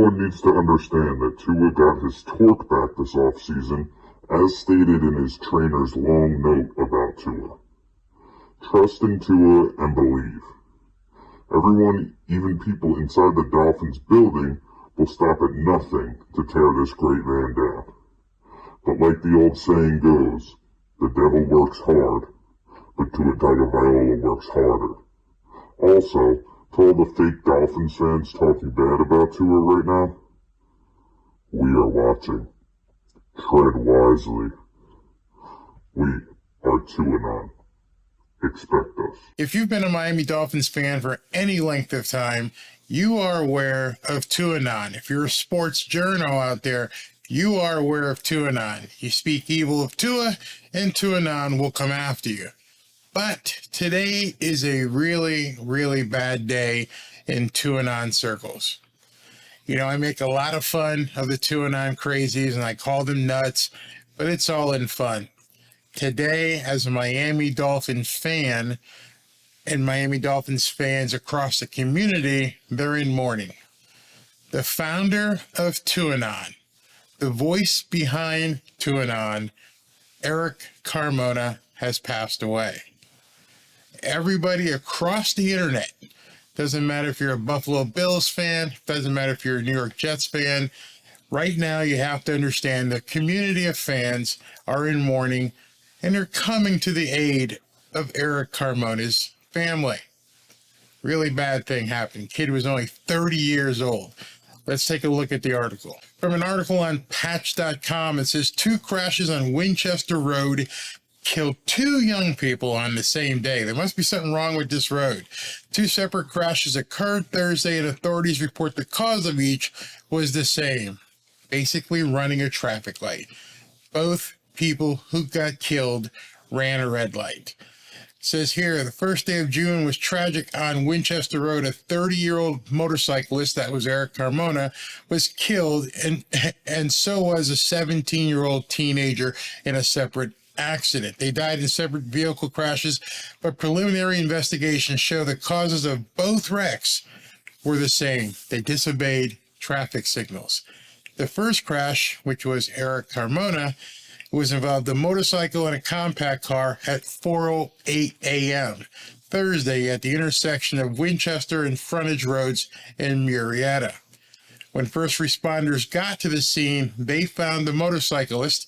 Everyone needs to understand that Tua got his torque back this offseason, as stated in his trainer's long note about Tua. Trust in Tua and believe. Everyone, even people inside the Dolphins building, will stop at nothing to tear this great man down. But like the old saying goes, the devil works hard, but Tua Tagovailoa works harder. Also, to all the fake Dolphins fans talking bad about Tua right now, we are watching. Tread wisely. We are Tuanon. Expect us. If you've been a Miami Dolphins fan for any length of time, you are aware of Tuanon. If you're a sports journal out there, you are aware of Tuanon. You speak evil of Tua, and Tuanon will come after you. But today is a really, really bad day in Tuanon circles. You know, I make a lot of fun of the Tuanon crazies, and I call them nuts, but it's all in fun. Today, as a Miami Dolphins fan, and Miami Dolphins fans across the community, they're in mourning. The founder of Tuanon, the voice behind Tuanon, Eric Carmona, has passed away. Everybody across the internet, doesn't matter if you're a Buffalo Bills fan, doesn't matter if you're a New York Jets fan, right now you have to understand the community of fans are in mourning, and they're coming to the aid of Eric Carmona's family. Really bad thing happened. Kid was only 30 years old. Let's take a look at the article. From an article on patch.com, it says 2 crashes on Winchester Road killed 2 young people on the same day. There must be something wrong with this road. 2 separate crashes occurred Thursday, and authorities report the cause of each was the same. Basically running a traffic light. Both people who got killed ran a red light. It says here, the first day of June was tragic on Winchester Road. A 30-year-old motorcyclist, that was Eric Carmona, was killed, and so was a 17-year-old teenager in a separate accident. They died in separate vehicle crashes, but preliminary investigations show the causes of both wrecks were the same. They disobeyed traffic signals. The first crash, which was Eric Carmona, was involved a motorcycle and a compact car at 4:08 a.m. Thursday at the intersection of Winchester and Frontage Roads in Murrieta. When first responders got to the scene, they found the motorcyclist,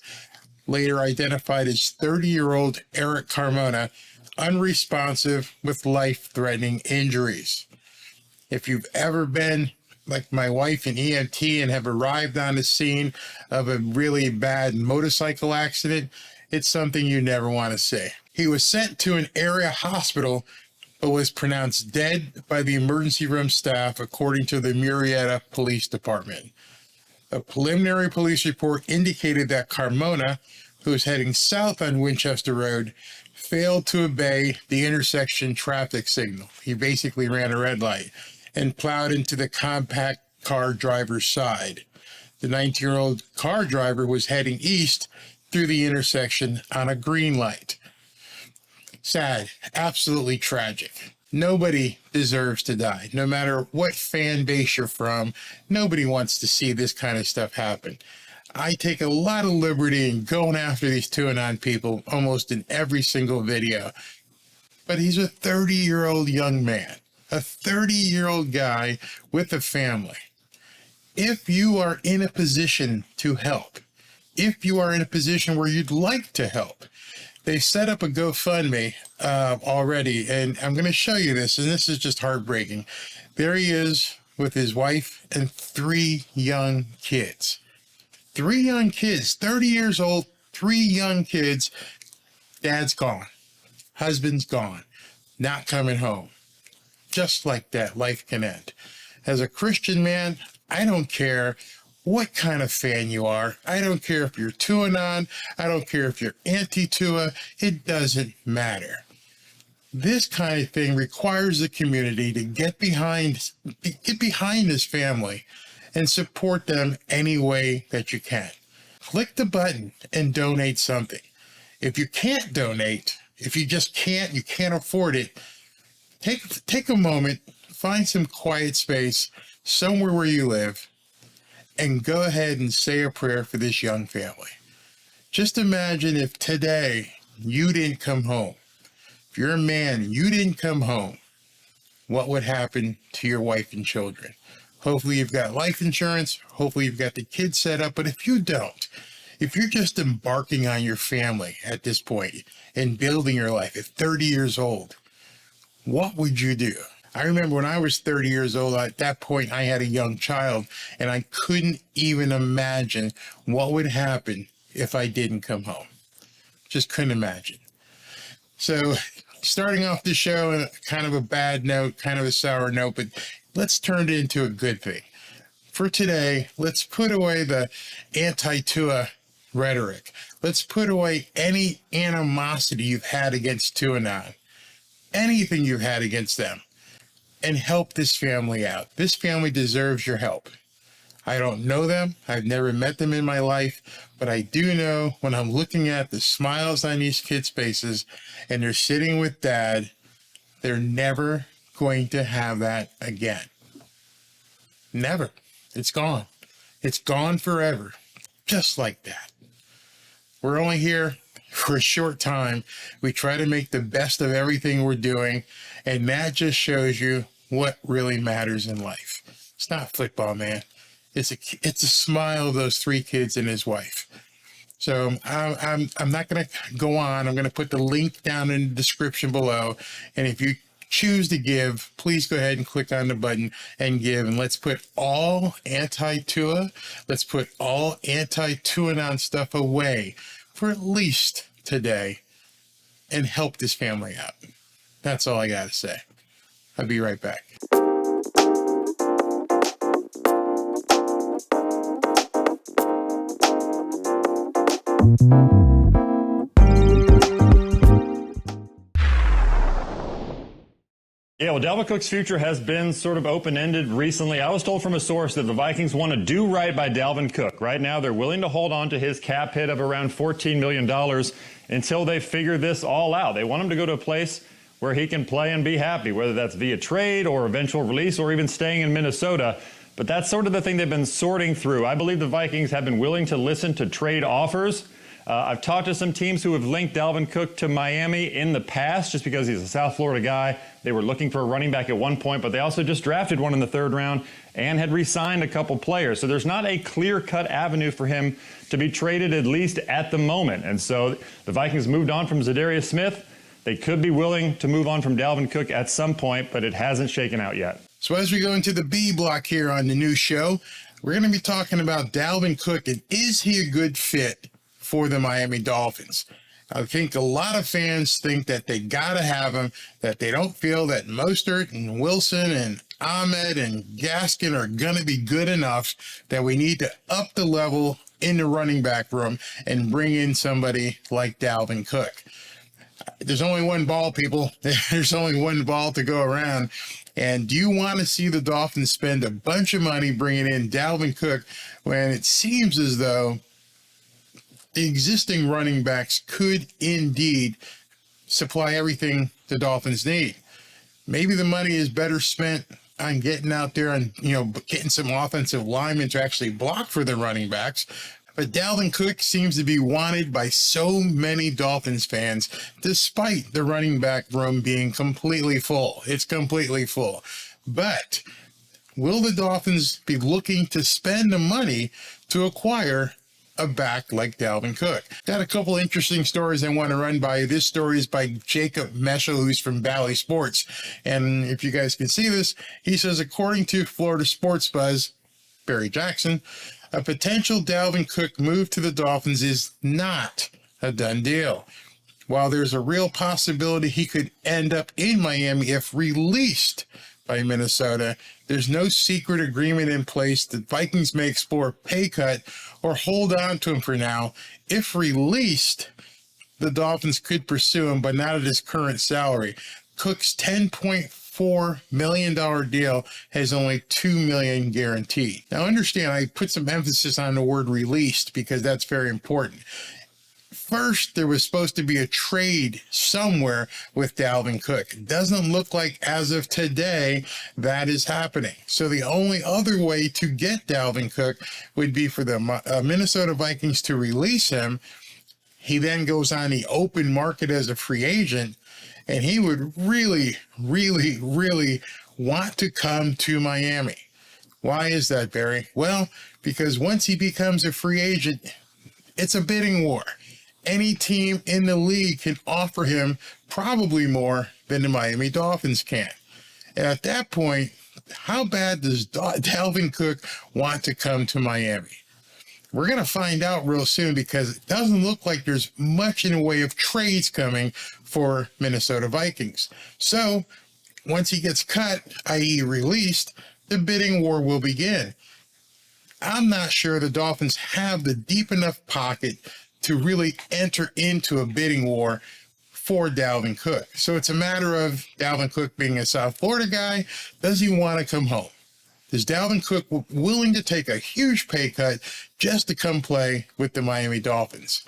later identified as 30-year-old Eric Carmona, unresponsive with life-threatening injuries. If you've ever been like my wife in EMT and have arrived on the scene of a really bad motorcycle accident, it's something you never want to see. He was sent to an area hospital, but was pronounced dead by the emergency room staff, according to the Murrieta Police Department. A preliminary police report indicated that Carmona, who was heading south on Winchester Road, failed to obey the intersection traffic signal. He basically ran a red light and plowed into the compact car driver's side. The 19-year-old car driver was heading east through the intersection on a green light. Sad, absolutely tragic. Nobody deserves to die. No matter what fan base you're from, nobody wants to see this kind of stuff happen. I take a lot of liberty in going after these Tuanon people almost in every single video. But he's a 30-year-old young man. A 30-year-old guy with a family. If you are in a position to help, if you are in a position where you'd like to help, they set up a GoFundMe already, and I'm going to show you this, and this is just heartbreaking. There he is with his wife and 3 young kids. 3 young kids, 30 years old, 3 young kids. Dad's gone. Husband's gone. Not coming home. Just like that, life can end. As a Christian man, I don't care what kind of fan you are. I don't care if you're Tuanon. I don't care if you're anti-Tua. It doesn't matter. This kind of thing requires the community to get behind this family and support them any way that you can. Click the button and donate something. If you can't donate, if you just can't, you can't afford it, take a moment, find some quiet space somewhere where you live, and go ahead and say a prayer for this young family. Just imagine if today you didn't come home. If you're a man, you didn't come home, what would happen to your wife and children? Hopefully you've got life insurance. Hopefully you've got the kids set up. But if you don't, if you're just embarking on your family at this point and building your life at 30 years old, what would you do? I remember when I was 30 years old, at that point, I had a young child, and I couldn't even imagine what would happen if I didn't come home. Just couldn't imagine. So starting off the show on kind of a bad note, kind of a sour note, but let's turn it into a good thing. For today, let's put away the anti-Tua rhetoric. Let's put away any animosity you've had against Tuanon, anything you've had against them, and help this family out. This family deserves your help. I don't know them. I've never met them in my life, but I do know when I'm looking at the smiles on these kids' faces and they're sitting with dad, they're never going to have that again. Never. It's gone. It's gone forever. Just like that. We're only here for a short time. We try to make the best of everything we're doing, and that just shows you what really matters in life. It's not football, man. It's a smile of those three kids and his wife. So I'm not going to go on. I'm going to put the link down in the description below, and if you choose to give, please go ahead and click on the button and give. And let's put all anti-Tua, let's put all anti-Tuanon stuff away for at least today and help this family out. That's all I got to say. I'll be right back. Yeah, well, Dalvin Cook's future has been sort of open-ended recently. I was told from a source that the Vikings want to do right by Dalvin Cook. Right now, they're willing to hold on to his cap hit of around $14 million until they figure this all out. They want him to go to a place where he can play and be happy, whether that's via trade or eventual release or even staying in Minnesota. But that's sort of the thing they've been sorting through. I believe the Vikings have been willing to listen to trade offers. I've talked to some teams who have linked Dalvin Cook to Miami in the past just because he's a South Florida guy. They were looking for a running back at one point, but they also just drafted one in the third round and had re-signed a couple players. So there's not a clear-cut avenue for him to be traded, at least at the moment. And so the Vikings moved on from Zadarius Smith. They could be willing to move on from Dalvin Cook at some point, but it hasn't shaken out yet. So as we go into the B block here on the new show, we're going to be talking about Dalvin Cook and is he a good fit for the Miami Dolphins. I think a lot of fans think that they got to have him, that they don't feel that Mostert and Wilson and Ahmed and Gaskin are going to be good enough, that we need to up the level in the running back room and bring in somebody like Dalvin Cook. There's only one ball, people. There's only one ball to go around. And do you want to see the Dolphins spend a bunch of money bringing in Dalvin Cook when it seems as though the existing running backs could indeed supply everything the Dolphins need? Maybe the money is better spent on getting out there and, getting some offensive linemen to actually block for the running backs. But Dalvin Cook seems to be wanted by so many Dolphins fans, despite the running back room being completely full. It's completely full. But will the Dolphins be looking to spend the money to acquire a back like Dalvin Cook? Got a couple interesting stories I want to run by you. This story is by Jacob Meschel, who's from Bally Sports. And if you guys can see this, he says, according to Florida Sports Buzz, Barry Jackson, a potential Dalvin Cook move to the Dolphins is not a done deal. While there's a real possibility he could end up in Miami if released by Minnesota, there's no secret agreement in place. The Vikings may explore a pay cut or hold on to him for now. If released, the Dolphins could pursue him, but not at his current salary. Cook's $10.4 million deal has only $2 million guaranteed. Now understand, I put some emphasis on the word released because that's very important. first there was supposed to be a trade somewhere with Dalvin Cook. It doesn't look like as of today that is happening. So the only other way to get Dalvin Cook would be for the Minnesota Vikings to release him. He then goes on the open market as a free agent, and he would really, really, really want to come to Miami. Why is that, Barry? Well, because once he becomes a free agent, it's a bidding war. Any team in the league can offer him probably more than the Miami Dolphins can. And at that point, how bad does Dalvin Cook want to come to Miami? We're going to find out real soon, because it doesn't look like there's much in the way of trades coming for Minnesota Vikings. So once he gets cut, i.e. released, the bidding war will begin. I'm not sure the Dolphins have the deep enough pocket to really enter into a bidding war for Dalvin Cook. So it's a matter of Dalvin Cook being a South Florida guy. Does he want to come home? Is Dalvin Cook willing to take a huge pay cut just to come play with the Miami Dolphins?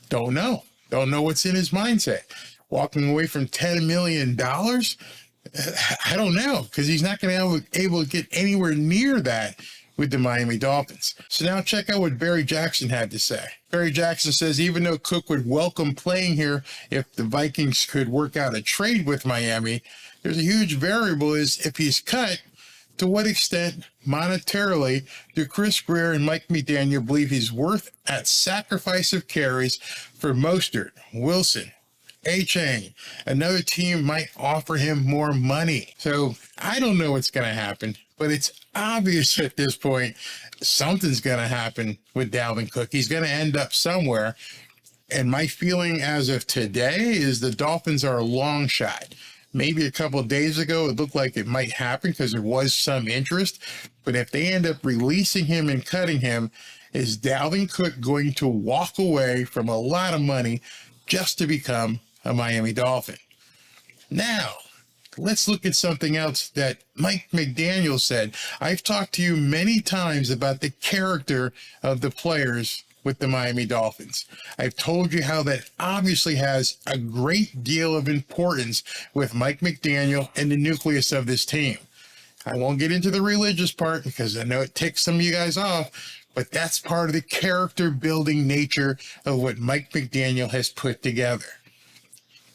Don't know. Don't know what's in his mindset. Walking away from $10 million? I don't know, because he's not going to be able to get anywhere near that with the Miami Dolphins. So now check out what Barry Jackson had to say. Barry Jackson says even though Cook would welcome playing here if the Vikings could work out a trade with Miami, there's a huge variable is if he's cut, to what extent monetarily do Chris Greer and Mike McDaniel believe he's worth at sacrifice of carries for Mostert, Wilson, A-Chain? Another team might offer him more money. So I don't know what's going to happen, but it's obvious at this point something's going to happen with Dalvin Cook. He's going to end up somewhere. And my feeling as of today is the Dolphins are a long shot. Maybe a couple of days ago, it looked like it might happen because there was some interest. But if they end up releasing him and cutting him, is Dalvin Cook going to walk away from a lot of money just to become a Miami Dolphin? Now, let's look at something else that Mike McDaniel said. I've talked to you many times about the character of the players with the Miami Dolphins. I've told you how that obviously has a great deal of importance with Mike McDaniel and the nucleus of this team. I won't get into the religious part because I know it ticks some of you guys off, but that's part of the character building nature of what Mike McDaniel has put together.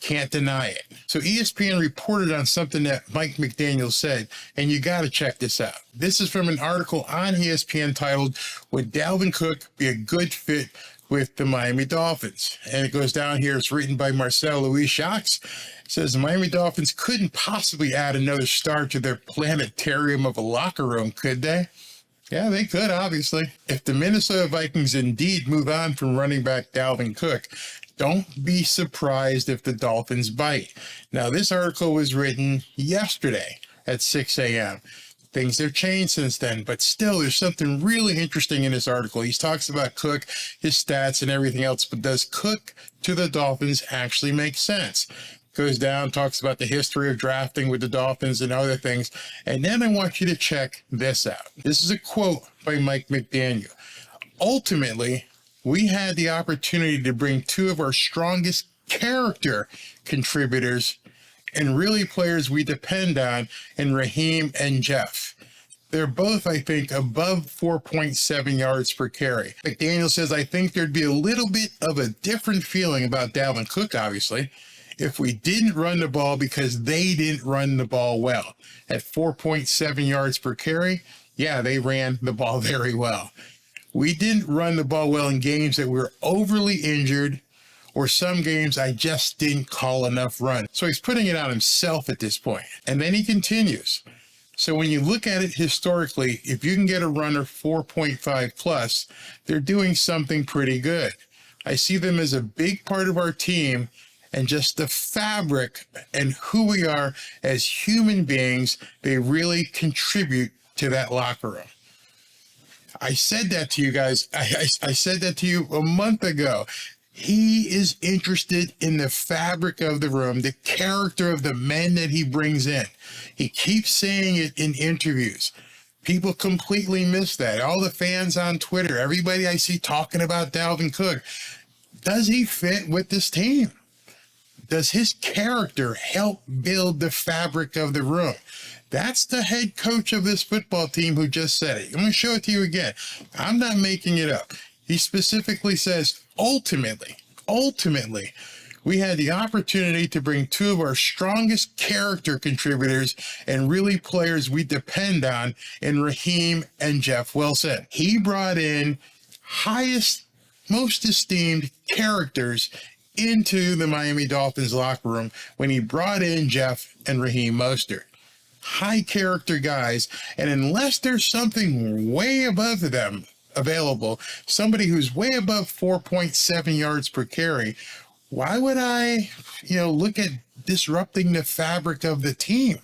Can't deny it. So ESPN reported on something that Mike McDaniel said, and you got to check this out. This is from an article on ESPN titled, "Would Dalvin Cook be a good fit with the Miami Dolphins?" And it goes down here. It's written by Marcel Louis-Jacques. It says the Miami Dolphins couldn't possibly add another star to their planetarium of a locker room, could they? Yeah, they could, obviously. If the Minnesota Vikings indeed move on from running back Dalvin Cook, don't be surprised if the Dolphins bite. Now, this article was written yesterday at 6 a.m. Things have changed since then, but still, there's something really interesting in this article. He talks about Cook, his stats, and everything else, but does Cook to the Dolphins actually make sense? Goes down, talks about the history of drafting with the Dolphins and other things. And then I want you to check this out. This is a quote by Mike McDaniel. "Ultimately, we had the opportunity to bring two of our strongest character contributors and really players we depend on in Raheem and Jeff. They're both, I think, above 4.7 yards per carry." McDaniel says, "I think there'd be a little bit of a different feeling about Dalvin Cook, obviously, if we didn't run the ball because they didn't run the ball well. At 4.7 yards per carry, yeah, they ran the ball very well. We didn't run the ball well in games that we were overly injured, or some games I just didn't call enough runs." So he's putting it on himself at this point. And then he continues. So when you look at it historically, if you can get a runner 4.5 plus, they're doing something pretty good. I see them as a big part of our team and just the fabric and who we are as human beings. They really contribute to that locker room. I said that to you guys. I said that to you a month ago. He is interested in the fabric of the room, the character of the men that he brings in. He keeps saying it in interviews. People completely miss that. All the fans on Twitter, everybody I see talking about Dalvin Cook, Does he fit with this team? Does his character help build the fabric of the room? That's the head coach of this football team who just said it. I'm going to show it to you again. I'm not making it up. He specifically says, ultimately, we had the opportunity to bring two of our strongest character contributors and really players we depend on in Raheem and Jeff Wilson. He brought in highest, most esteemed characters into the Miami Dolphins locker room when he brought in Jeff and Raheem Mostert. High character guys, and unless there's something way above them available, somebody who's way above 4.7 yards per carry, why would I, look at disrupting the fabric of the team?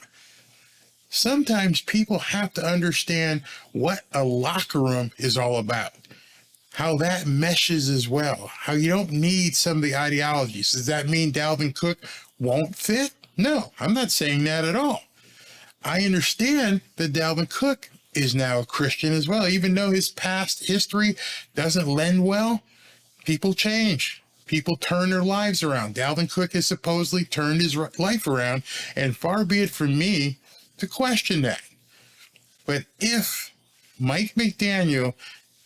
Sometimes people have to understand what a locker room is all about, how that meshes as well, how you don't need some of the ideologies. Does that mean Dalvin Cook won't fit? No, I'm not saying that at all. I understand that Dalvin Cook is now a Christian as well, even though his past history doesn't lend well. People change. People turn their lives around. Dalvin Cook has supposedly turned his life around, and far be it from me to question that. But if Mike McDaniel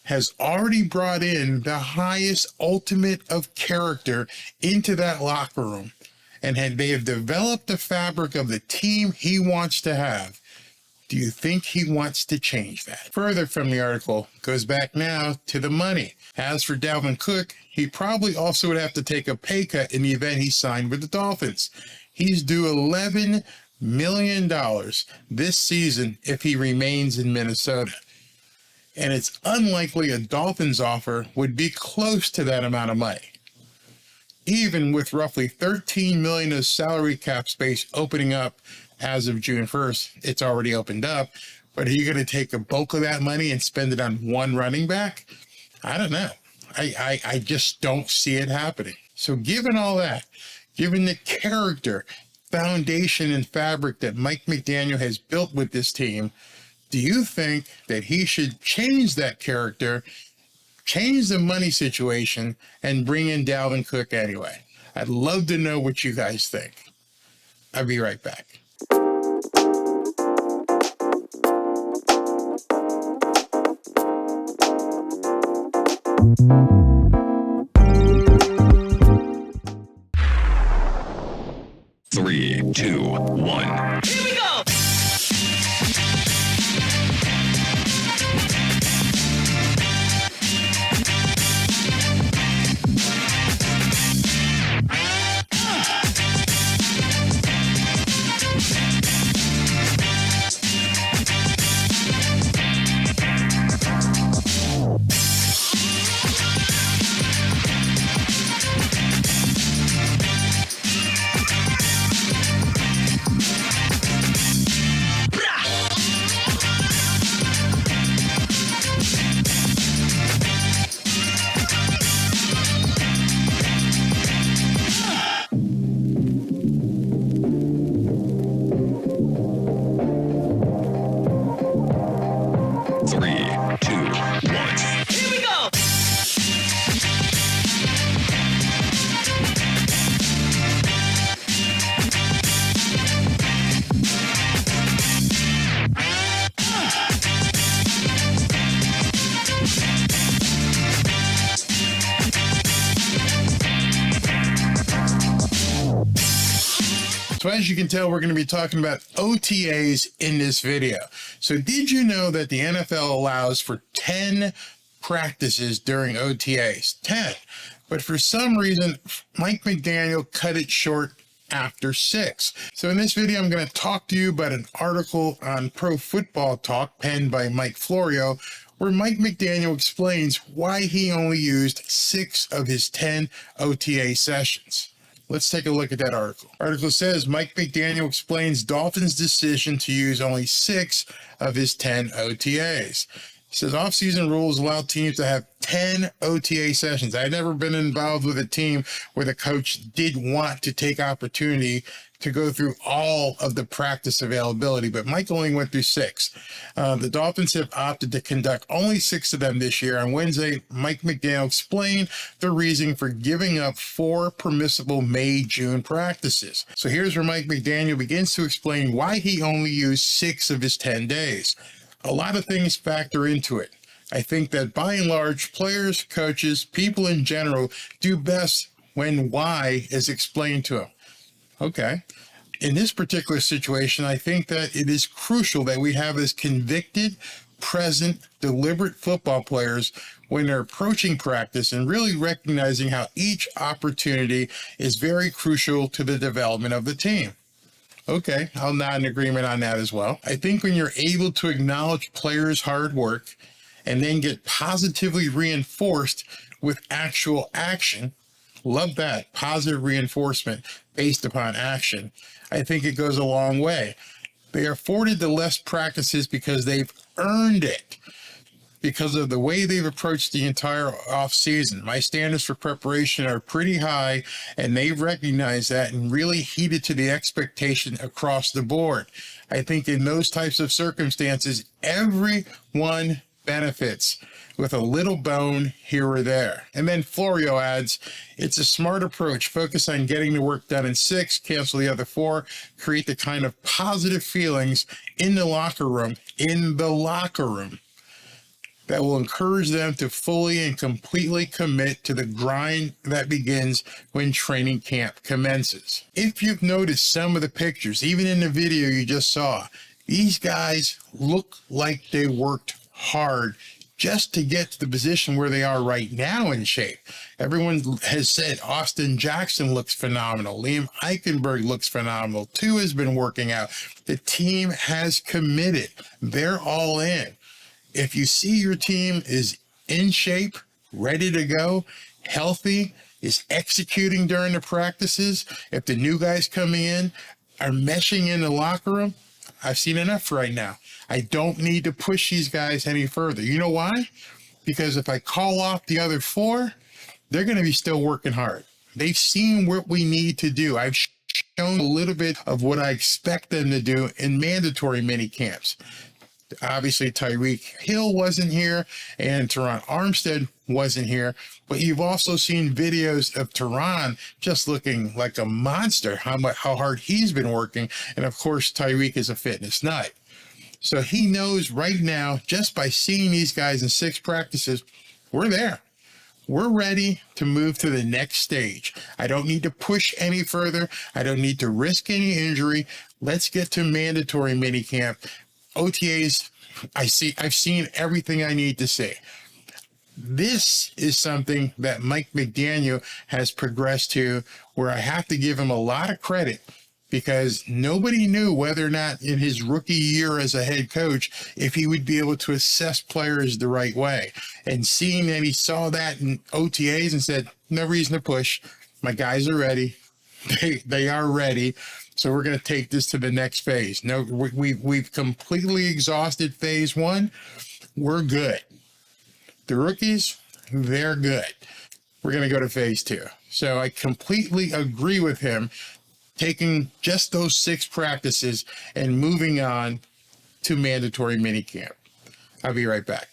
has already brought in the highest ultimate of character into that locker room, and they have developed the fabric of the team he wants to have, do you think he wants to change that? Further from the article goes back now to the money. As for Dalvin Cook, he probably also would have to take a pay cut in the event he signed with the Dolphins. He's due $11 million this season if he remains in Minnesota. And it's unlikely a Dolphins offer would be close to that amount of money. Even with roughly $13 million of salary cap space opening up as of June 1st, it's already opened up. But are you going to take a bulk of that money and spend it on one running back? I don't know. I just don't see it happening. So given all that, given the character, foundation, and fabric that Mike McDaniel has built with this team, do you think that he should change that character, change the money situation, and bring in Dalvin Cook anyway? I'd love to know what you guys think. I'll be right back. Three, two, one. Here we go! So as you can tell, we're going to be talking about OTAs in this video. So did you know that the NFL allows for 10 practices during OTAs? 10. But for some reason, Mike McDaniel cut it short after 6. So in this video, I'm going to talk to you about an article on Pro Football Talk penned by Mike Florio, where Mike McDaniel explains why he only used 6 of his 10 OTA sessions. Let's take a look at that article. Article says Mike McDaniel explains Dolphins' decision to use only 6 of his 10 OTAs. It says offseason rules allow teams to have 10 OTA sessions. I've never been involved with a team where the coach did want to take opportunity to go through all of the practice availability, but Mike only went through 6. The Dolphins have opted to conduct only 6 of them this year. On Wednesday, Mike McDaniel explained the reason for giving up 4 permissible May-June practices. So here's where Mike McDaniel begins to explain why he only used 6 of his 10 days. A lot of things factor into it. I think that by and large, players, coaches, people in general do best when why is explained to them. Okay. In this particular situation, I think that it is crucial that we have as convicted, present, deliberate football players when they're approaching practice and really recognizing how each opportunity is very crucial to the development of the team. Okay, I'll nod in agreement on that as well. I think when you're able to acknowledge players' hard work and then get positively reinforced with actual action, love that, positive reinforcement based upon action, I think it goes a long way. They are afforded the less practices because they've earned it, because of the way they've approached the entire offseason. My standards for preparation are pretty high, and they've recognized that and really heeded to the expectation across the board. I think in those types of circumstances, everyone benefits with a little bone here or there. And then Florio adds, it's a smart approach. Focus on getting the work done in 6, cancel the other 4, create the kind of positive feelings in the locker room, that will encourage them to fully and completely commit to the grind that begins when training camp commences. If you've noticed some of the pictures, even in the video you just saw, these guys look like they worked hard just to get to the position where they are right now in shape. Everyone has said Austin Jackson looks phenomenal. Liam Eichenberg looks phenomenal. Tua has been working out. The team has committed. They're all in. If you see your team is in shape, ready to go, healthy, is executing during the practices, if the new guys coming in are meshing in the locker room, I've seen enough right now. I don't need to push these guys any further. You know why? Because if I call off the other 4, they're going to be still working hard. They've seen what we need to do. I've shown a little bit of what I expect them to do in mandatory mini camps. Obviously, Tyreek Hill wasn't here and Teron Armstead wasn't here, but you've also seen videos of Tuanon just looking like a monster, how hard he's been working. And of course, Tyreek is a fitness nut. So he knows right now, just by seeing these guys in 6 practices, we're there. We're ready to move to the next stage. I don't need to push any further. I don't need to risk any injury. Let's get to mandatory minicamp. OTAs, I've seen everything I need to see. This is something that Mike McDaniel has progressed to, where I have to give him a lot of credit, because nobody knew whether or not in his rookie year as a head coach, if he would be able to assess players the right way. And seeing that he saw that in OTAs and said, no reason to push. My guys are ready. They are ready. So we're going to take this to the next phase. No, we've completely exhausted phase 1. We're good. The rookies, they're good. We're going to go to phase 2. So I completely agree with him, taking just those 6 practices and moving on to mandatory minicamp. I'll be right back.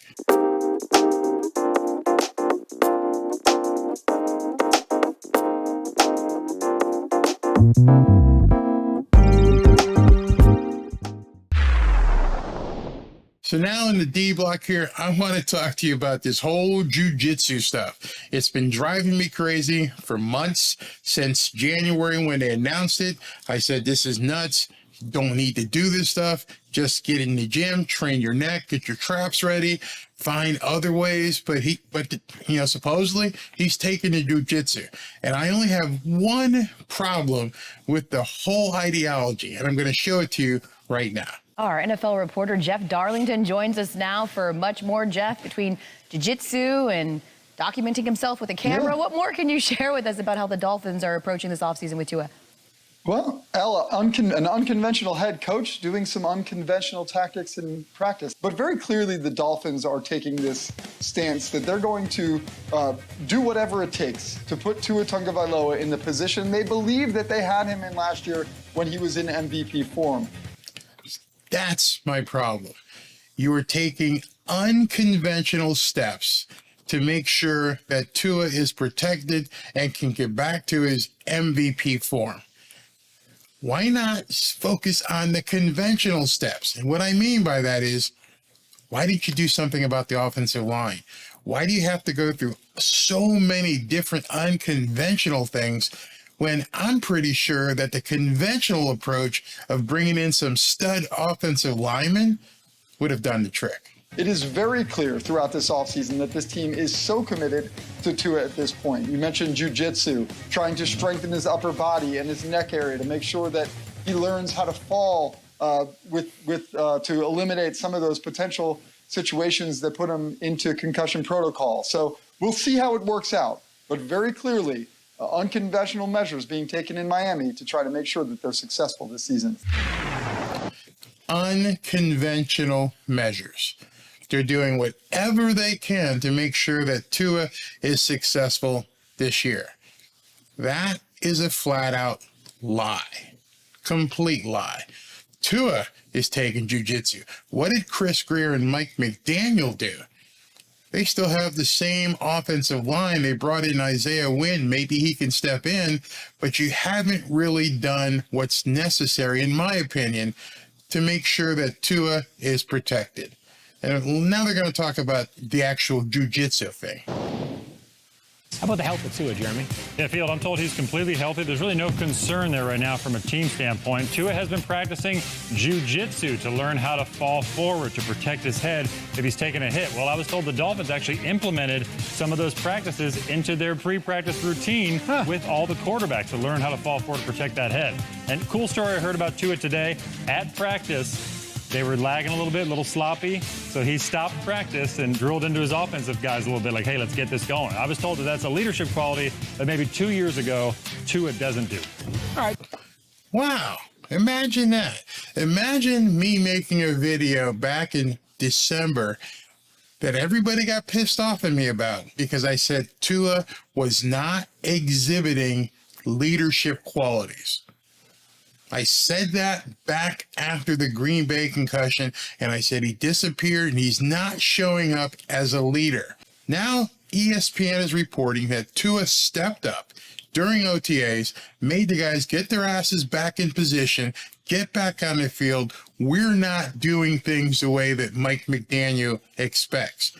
So now in the D block here, I want to talk to you about this whole jiu-jitsu stuff. It's been driving me crazy for months, since January when they announced it. I said, this is nuts. Don't need to do this stuff. Just get in the gym, train your neck, get your traps ready, find other ways. But supposedly he's taking the jiu-jitsu. And I only have one problem with the whole ideology, and I'm going to show it to you right now. Our NFL reporter Jeff Darlington joins us now for much more. Jeff, between jiu-jitsu and documenting himself with a camera, what more can you share with us about how the Dolphins are approaching this offseason with Tua? Well, Ella, an unconventional head coach doing some unconventional tactics in practice. But very clearly the Dolphins are taking this stance that they're going to do whatever it takes to put Tua Tagovailoa in the position they believe that they had him in last year when he was in MVP form. That's my problem. You are taking unconventional steps to make sure that Tua is protected and can get back to his MVP form. Why not focus on the conventional steps? And what I mean by that is, why didn't you do something about the offensive line? Why do you have to go through so many different unconventional things when I'm pretty sure that the conventional approach of bringing in some stud offensive linemen would have done the trick? It is very clear throughout this offseason that this team is so committed to Tua at this point. You mentioned jiu-jitsu, trying to strengthen his upper body and his neck area to make sure that he learns how to fall to eliminate some of those potential situations that put him into concussion protocol. So we'll see how it works out. But very clearly, unconventional measures being taken in Miami to try to make sure that they're successful this season. Unconventional measures. They're doing whatever they can to make sure that Tua is successful this year. That is a flat-out lie. Complete lie. Tua is taking jiu-jitsu. What did Chris Greer and Mike McDaniel do? They still have the same offensive line. They brought in Isaiah Wynn. Maybe he can step in, but you haven't really done what's necessary, in my opinion, to make sure that Tua is protected. And now they're going to talk about the actual jiu-jitsu thing. How about the health of Tua, Jeremy? Yeah, Field, I'm told he's completely healthy. There's really no concern there right now from a team standpoint. Tua has been practicing jiu-jitsu to learn how to fall forward to protect his head if he's taken a hit. Well, I was told the Dolphins actually implemented some of those practices into their pre-practice routine with all the quarterbacks to learn how to fall forward to protect that head. And cool story I heard about Tua today. At practice, they were lagging a little bit, a little sloppy, so he stopped practice and drilled into his offensive guys a little bit, like, hey, let's get this going. I was told that that's a leadership quality that maybe 2 years ago, Tua doesn't do. All right. Wow. Imagine that. Imagine me making a video back in December that everybody got pissed off at me about because I said Tua was not exhibiting leadership qualities. I said that back after the Green Bay concussion, and I said he disappeared and he's not showing up as a leader. Now, ESPN is reporting that Tua stepped up during OTAs, made the guys get their asses back in position, get back on the field. We're not doing things the way that Mike McDaniel expects.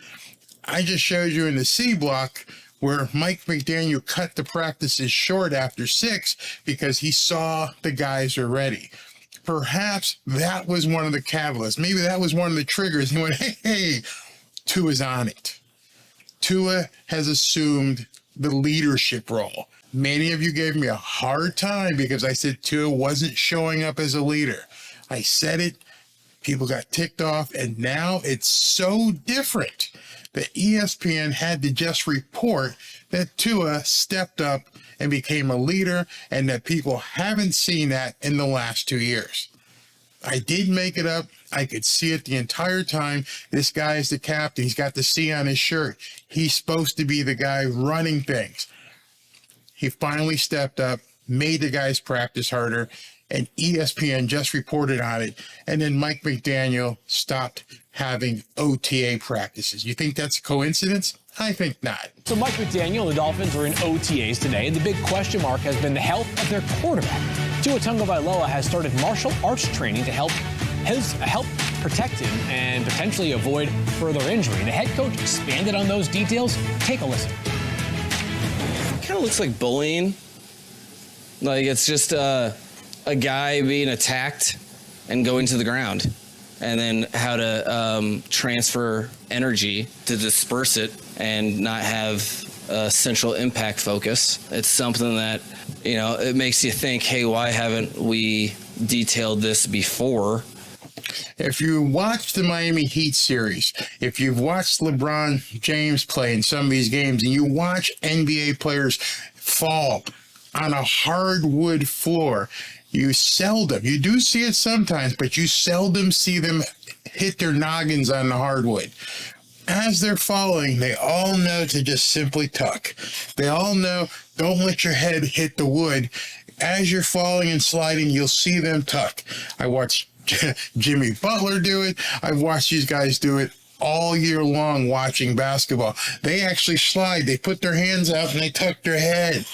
I just showed you in the C block where Mike McDaniel cut the practices short after 6 because he saw the guys are ready. Perhaps that was one of the catalysts. Maybe that was one of the triggers. He went, hey, Tua's on it. Tua has assumed the leadership role. Many of you gave me a hard time because I said Tua wasn't showing up as a leader. I said it, people got ticked off, and now it's so different that ESPN had to just report that Tua stepped up and became a leader and that people haven't seen that in the last 2 years. I did make it up. I could see it the entire time. This guy is the captain. He's got the C on his shirt. He's supposed to be the guy running things. He finally stepped up, made the guys practice harder, and ESPN just reported on it. And then Mike McDaniel stopped having OTA practices. You think that's a coincidence? I think not. So Mike McDaniel and the Dolphins are in OTAs today, and the big question mark has been the health of their quarterback. Tua Tagovailoa has started martial arts training to help protect him and potentially avoid further injury. The head coach expanded on those details. Take a listen. Kind of looks like bullying. Like it's just a guy being attacked and going to the ground, and then how to transfer energy to disperse it and not have a central impact focus. It's something that, you know, it makes you think, hey, why haven't we detailed this before? If you watch the Miami Heat series, if you've watched LeBron James play in some of these games, and you watch NBA players fall on a hardwood floor. You do see it sometimes, but you seldom see them hit their noggins on the hardwood. As they're falling, they all know to just simply tuck. They all know, don't let your head hit the wood. As you're falling and sliding, you'll see them tuck. I watched Jimmy Butler do it. I've watched these guys do it all year long watching basketball. They actually slide. They put their hands out and they tuck their head.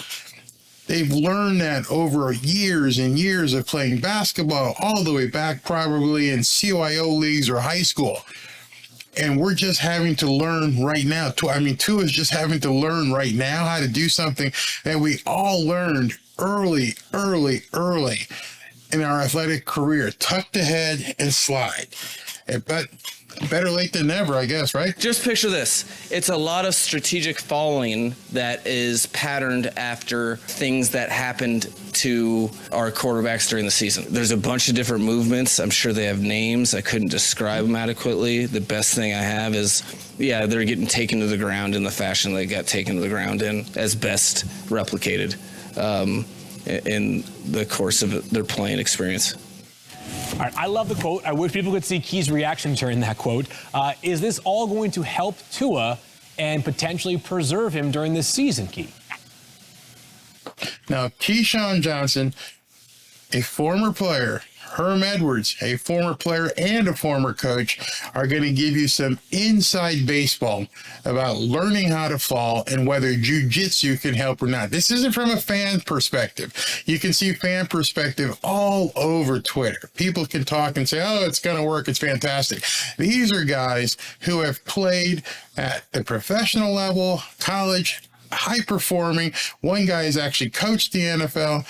They've learned that over years and years of playing basketball, all the way back probably in CYO leagues or high school. And we're just having to learn right now. Tua's just having to learn right now how to do something that we all learned early in our athletic career. Tuck the head and slide. But better late than never, I guess, right? Just picture this. It's a lot of strategic falling that is patterned after things that happened to our quarterbacks during the season. There's a bunch of different movements. I'm sure they have names. I couldn't describe them adequately. The best thing I have is, they're getting taken to the ground in the fashion they got taken to the ground in, as best replicated in the course of their playing experience. All right, I love the quote. I wish people could see Key's reaction during that quote. Is this all going to help Tua and potentially preserve him during this season, Key? Now, Keyshawn Johnson, a former player, Herm Edwards, a former player and a former coach, are going to give you some inside baseball about learning how to fall and whether jiu-jitsu can help or not. This isn't from a fan perspective. You can see fan perspective all over Twitter. People can talk and say, oh, it's going to work. It's fantastic. These are guys who have played at the professional level, college, high performing. One guy has actually coached the NFL.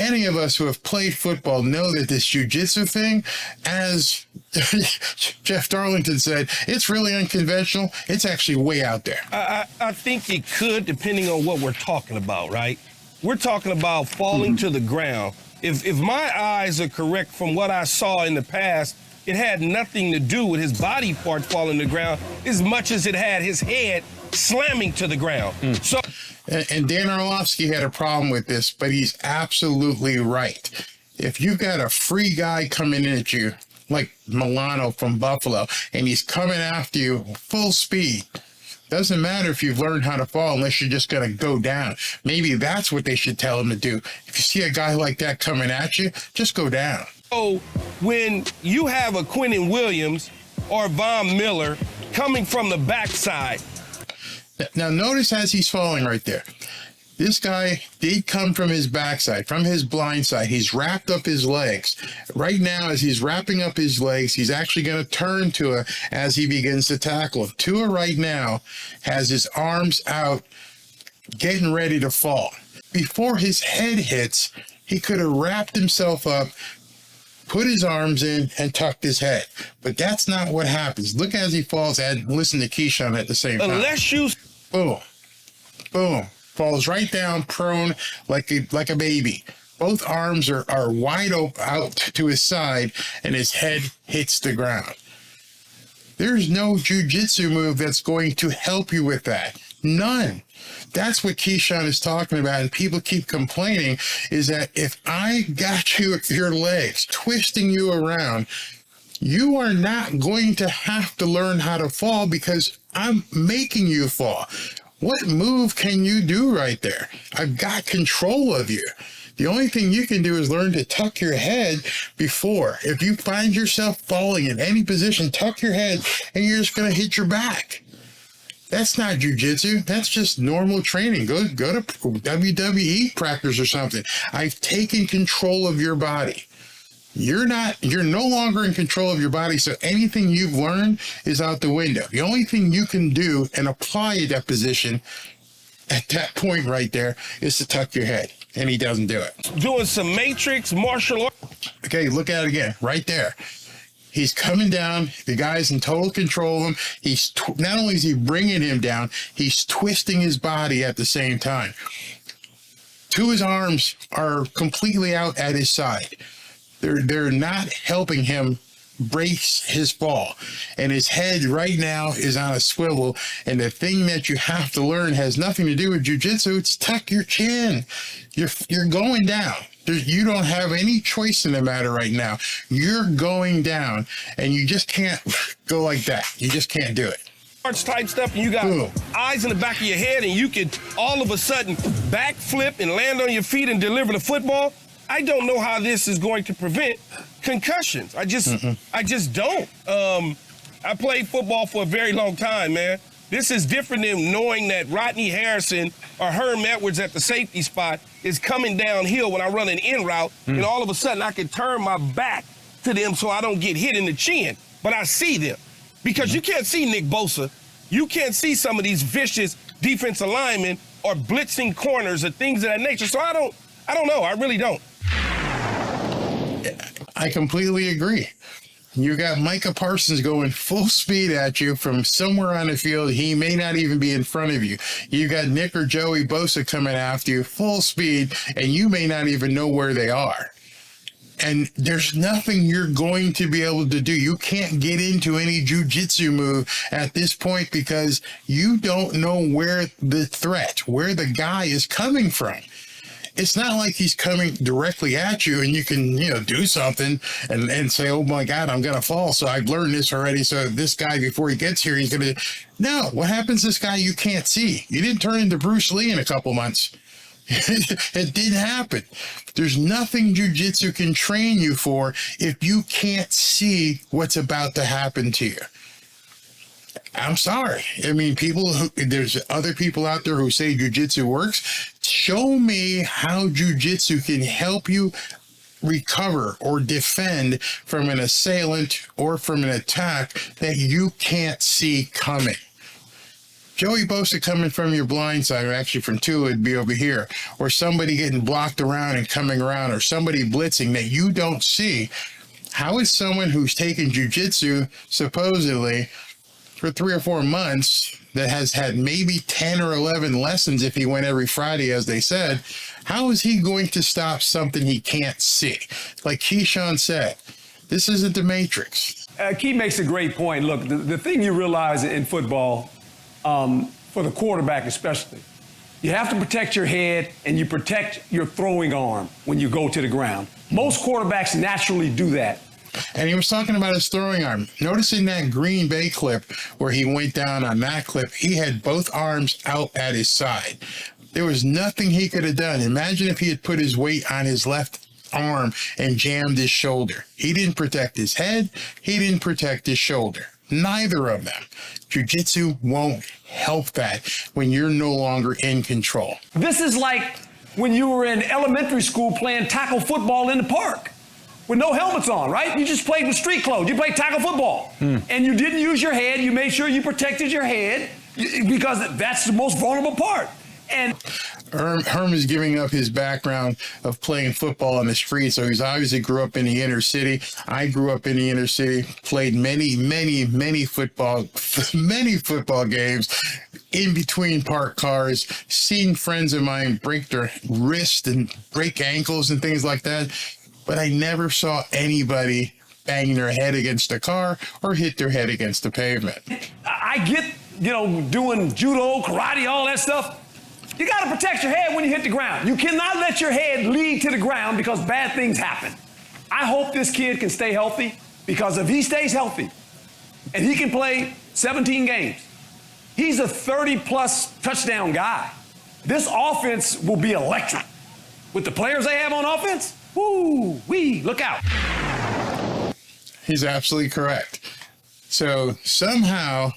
Any of us who have played football know that this jiu-jitsu thing, as Jeff Darlington said, it's really unconventional. It's actually way out there. I think it could, depending on what we're talking about, right? We're talking about falling to the ground. If my eyes are correct from what I saw in the past, it had nothing to do with his body part falling to the ground as much as it had his head slamming to the ground. So. And Dan Orlovsky had a problem with this, but he's absolutely right. If you've got a free guy coming in at you, like Milano from Buffalo, and he's coming after you full speed, doesn't matter if you've learned how to fall unless you're just going to go down. Maybe that's what they should tell him to do. If you see a guy like that coming at you, just go down. So when you have a Quinnen Williams or Von Miller coming from the backside. Now, notice as he's falling right there, this guy did come from his backside, from his blind side. He's wrapped up his legs. Right now, as he's wrapping up his legs, he's actually going to turn Tua as he begins to tackle him. Tua right now has his arms out, getting ready to fall. Before his head hits, he could have wrapped himself up, put his arms in, and tucked his head. But that's not what happens. Look as he falls and listen to Keyshawn at the same time. Unless you... Boom. Boom. Falls right down prone like a baby. Both arms are wide open out to his side, and his head hits the ground. There's no jiu-jitsu move that's going to help you with that. None. That's what Keyshawn is talking about, and people keep complaining, is that if I got you with your legs, twisting you around, you are not going to have to learn how to fall because I'm making you fall. What move can you do right there? I've got control of you. The only thing you can do is learn to tuck your head before. If you find yourself falling in any position, tuck your head and you're just going to hit your back. That's not jiu-jitsu. That's just normal training. Go to WWE practice or something. I've taken control of your body. You're no longer in control of your body, so anything you've learned is out the window. The only thing you can do and apply that position at that point right there is to tuck your head, and he doesn't do it. Doing some matrix martial arts. Okay, look at it again, right there. He's coming down. The guy's in total control of him. He's not only is he bringing him down, he's twisting his body at the same time. Two of his arms are completely out at his side. They're not helping him brace his fall, and his head right now is on a swivel. And the thing that you have to learn has nothing to do with jiu-jitsu. It's tuck your chin. You're going down. You don't have any choice in the matter right now. You're going down, and you just can't go like that. You just can't do it. Type stuff, and you got eyes in the back of your head, and you can all of a sudden backflip and land on your feet and deliver the football. I don't know how this is going to prevent concussions. I just don't. I played football for a very long time, man. This is different than knowing that Rodney Harrison or Herm Edwards at the safety spot is coming downhill when I run an in route, and all of a sudden I can turn my back to them so I don't get hit in the chin. But I see them. Because you can't see Nick Bosa. You can't see some of these vicious defensive linemen or blitzing corners or things of that nature. So I don't know. I really don't. I completely agree. You got Micah Parsons going full speed at you from somewhere on the field. He may not even be in front of you. You got Nick or Joey Bosa coming after you full speed, and you may not even know where they are. And there's nothing you're going to be able to do. You can't get into any jiu-jitsu move at this point because you don't know where the threat, where the guy is coming from. It's not like he's coming directly at you and you can, do something and say, oh my God, I'm going to fall. So I've learned this already. So this guy, before he gets here, he's going to, no, what happens to this guy you can't see? You didn't turn into Bruce Lee in a couple months. It didn't happen. There's nothing jiu-jitsu can train you for if you can't see what's about to happen to you. I'm sorry. I mean, there's other people out there who say jiu-jitsu works. Show me how jiu-jitsu can help you recover or defend from an assailant or from an attack that you can't see coming. Joey Bosa coming from your blind side, or actually from Tua, would be over here, or somebody getting blocked around and coming around, or somebody blitzing that you don't see. How is someone who's taken jiu-jitsu supposedly for 3 or 4 months, that has had maybe 10 or 11 lessons if he went every Friday, as they said, how is he going to stop something he can't see? Like Keyshawn said, this isn't the Matrix. Key makes a great point. Look, the thing you realize in football, for the quarterback especially, you have to protect your head and you protect your throwing arm when you go to the ground. Most quarterbacks naturally do that. And he was talking about his throwing arm. Noticing that Green Bay clip where he went down on that clip, he had both arms out at his side. There was nothing he could have done. Imagine if he had put his weight on his left arm and jammed his shoulder. He didn't protect his head. He didn't protect his shoulder. Neither of them. Jiu-jitsu won't help that when you're no longer in control. This is like when you were in elementary school playing tackle football in the park with no helmets on, right? You just played with street clothes. You played tackle football. And you didn't use your head. You made sure you protected your head because that's the most vulnerable part. And Herm is giving up his background of playing football on the street, so he's obviously grew up in the inner city. I grew up in the inner city, played many football games in between parked cars, seen friends of mine break their wrist and break ankles and things like that, but I never saw anybody bang their head against a car or hit their head against the pavement. I get, doing judo, karate, all that stuff. You got to protect your head when you hit the ground. You cannot let your head lead to the ground because bad things happen. I hope this kid can stay healthy, because if he stays healthy and he can play 17 games, he's a 30-plus touchdown guy. This offense will be electric. With the players they have on offense, look out. He's absolutely correct. So somehow,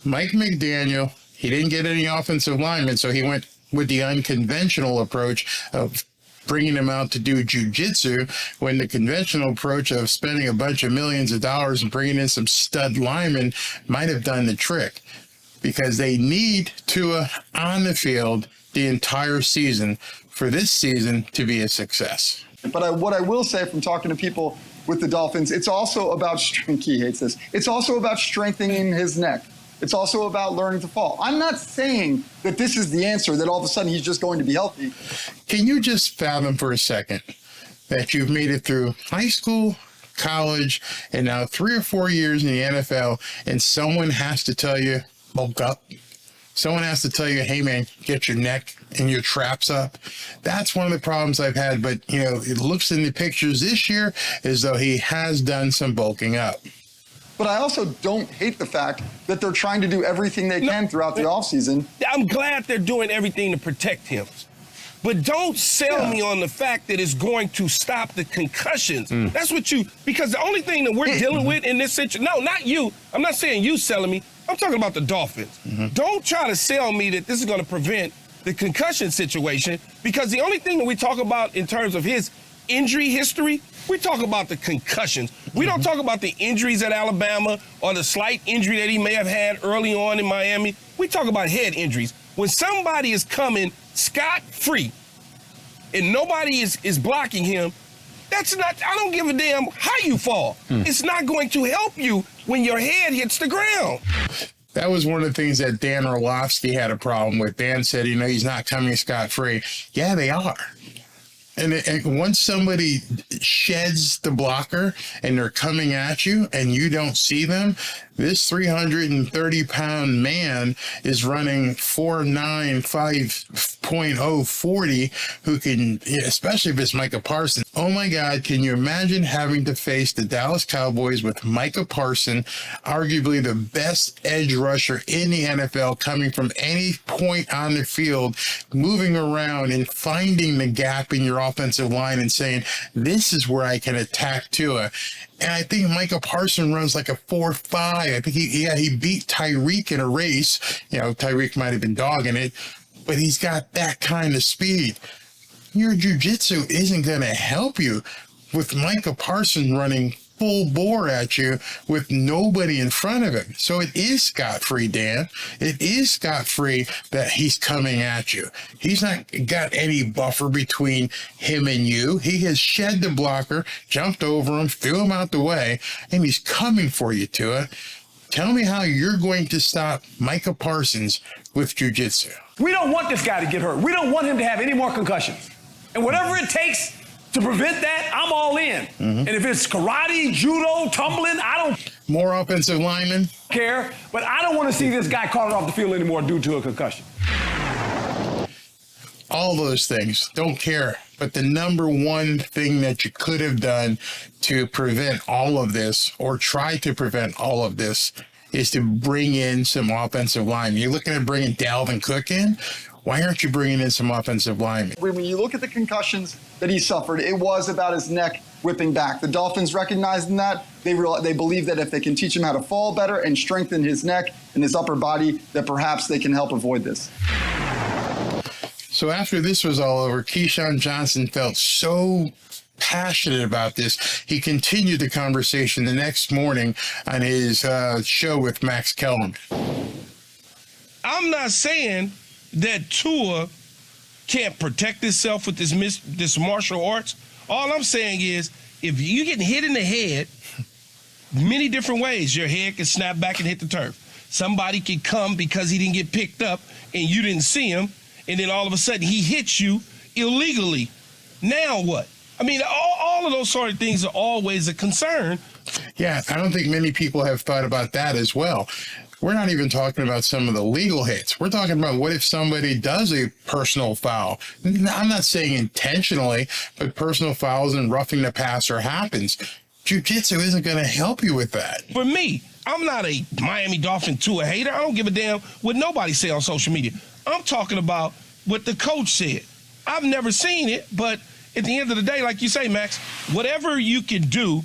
Mike McDaniel, he didn't get any offensive linemen, so he went with the unconventional approach of bringing them out to do jiu-jitsu, when the conventional approach of spending a bunch of millions of dollars and bringing in some stud linemen might have done the trick, because they need Tua on the field the entire season for this season to be a success. But what I will say from talking to people with the Dolphins, it's also about, Key hates this, it's also about strengthening his neck. It's also about learning to fall. I'm not saying that this is the answer, that all of a sudden he's just going to be healthy. Can you just fathom for a second that you've made it through high school, college, and now 3 or 4 years in the NFL, and someone has to tell you, bulk up. Someone has to tell you, hey, man, get your neck and your traps up. That's one of the problems I've had. But, it looks in the pictures this year as though he has done some bulking up. But I also don't hate the fact that they're trying to do everything they can throughout the offseason. I'm glad they're doing everything to protect him. But don't sell me on the fact that it's going to stop the concussions. That's what because the only thing that we're dealing with in this situation, no, not you. I'm not saying you selling me. I'm talking about the Dolphins. Don't try to sell me that this is going to prevent the concussion situation, because the only thing that we talk about in terms of his injury history, we talk about the concussions. We don't talk about the injuries at Alabama or the slight injury that he may have had early on in Miami. We talk about head injuries. When somebody is coming scot-free and nobody is blocking him, that's not, I don't give a damn how you fall. It's not going to help you when your head hits the ground. That was one of the things that Dan Orlovsky had a problem with. Dan said, he's not coming scot-free. Yeah, they are. And once somebody sheds the blocker and they're coming at you and you don't see them, this 330-pound man is running 4.9, 5.0, 40, who can, especially if it's Micah Parsons. Oh, my God, can you imagine having to face the Dallas Cowboys with Micah Parsons, arguably the best edge rusher in the NFL, coming from any point on the field, moving around and finding the gap in your offensive line and saying, this is where I can attack Tua. And I think Micah Parsons runs like a 4.5. I think he beat Tyreek in a race. Tyreek might have been dogging it, but he's got that kind of speed. Your jiu-jitsu isn't going to help you with Micah Parsons running full bore at you with nobody in front of him. So it is scot-free, Dan. It is scot-free that he's coming at you. He's not got any buffer between him and you. He has shed the blocker, jumped over him, threw him out the way, and he's coming for you, Tua. Tell me how you're going to stop Micah Parsons with jiu-jitsu. We don't want this guy to get hurt. We don't want him to have any more concussions. And whatever it takes to prevent that, I'm all in. And if it's karate, judo, tumbling, I don't more offensive linemen care, but I don't want to see this guy caught off the field anymore due to a concussion. All those things, don't care. But the number one thing that you could have done to prevent all of this, or try to prevent all of this, is to bring in some offensive linemen. You're looking at bringing Dalvin Cook in. Why aren't you bringing in some offensive linemen? When you look at the concussions that he suffered, it was about his neck whipping back. The Dolphins recognizing that. They believe that if they can teach him how to fall better and strengthen his neck and his upper body, that perhaps they can help avoid this. So after this was all over, Keyshawn Johnson felt so passionate about this. He continued the conversation the next morning on his show with Max Kellerman. I'm not saying that Tua can't protect himself with this martial arts. All I'm saying is, if you get hit in the head, many different ways, your head can snap back and hit the turf. Somebody can come because he didn't get picked up and you didn't see him, and then all of a sudden he hits you illegally. Now what? I mean, all of those sort of things are always a concern. Yeah, I don't think many people have thought about that as well. We're not even talking about some of the legal hits. We're talking about what if somebody does a personal foul. I'm not saying intentionally, but personal fouls and roughing the passer happens. Jiu-jitsu isn't going to help you with that. For me, I'm not a Miami Dolphin Tua hater. I don't give a damn what nobody say on social media. I'm talking about what the coach said. I've never seen it, but at the end of the day, like you say, Max, whatever you can do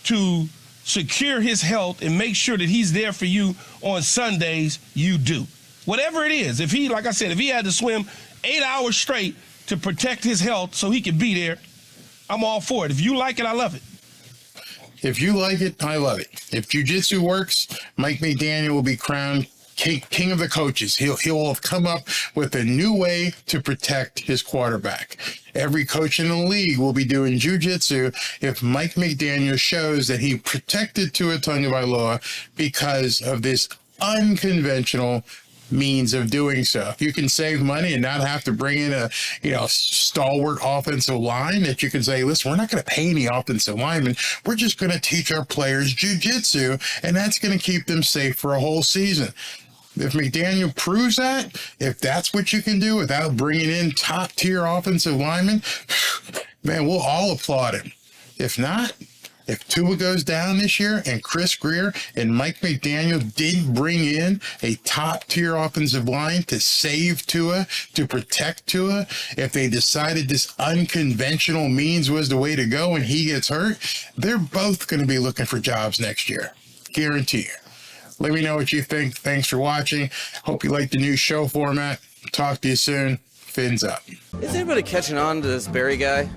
to secure his health and make sure that he's there for you on Sundays, you do. Whatever it is. If he, like I said, if he had to swim 8 hours straight to protect his health so he could be there, I'm all for it. If you like it, I love it. If you like it, I love it. If jiu-jitsu works, Mike McDaniel will be crowned king of the coaches. He'll have come up with a new way to protect his quarterback. Every coach in the league will be doing jiu-jitsu if Mike McDaniel shows that he protected Tua Tagovailoa because of this unconventional means of doing so. If you can save money and not have to bring in a, stalwart offensive line, that you can say, listen, we're not going to pay any offensive linemen. We're just going to teach our players jiu-jitsu, and that's going to keep them safe for a whole season. If McDaniel proves that, if that's what you can do without bringing in top-tier offensive linemen, man, we'll all applaud him. If not, if Tua goes down this year and Chris Grier and Mike McDaniel didn't bring in a top-tier offensive line to save Tua, to protect Tua, if they decided this unconventional means was the way to go and he gets hurt, they're both going to be looking for jobs next year. Guarantee you. Let me know what you think. Thanks for watching. Hope you like the new show format. Talk to you soon. Fins up. Is anybody catching on to this Barry guy?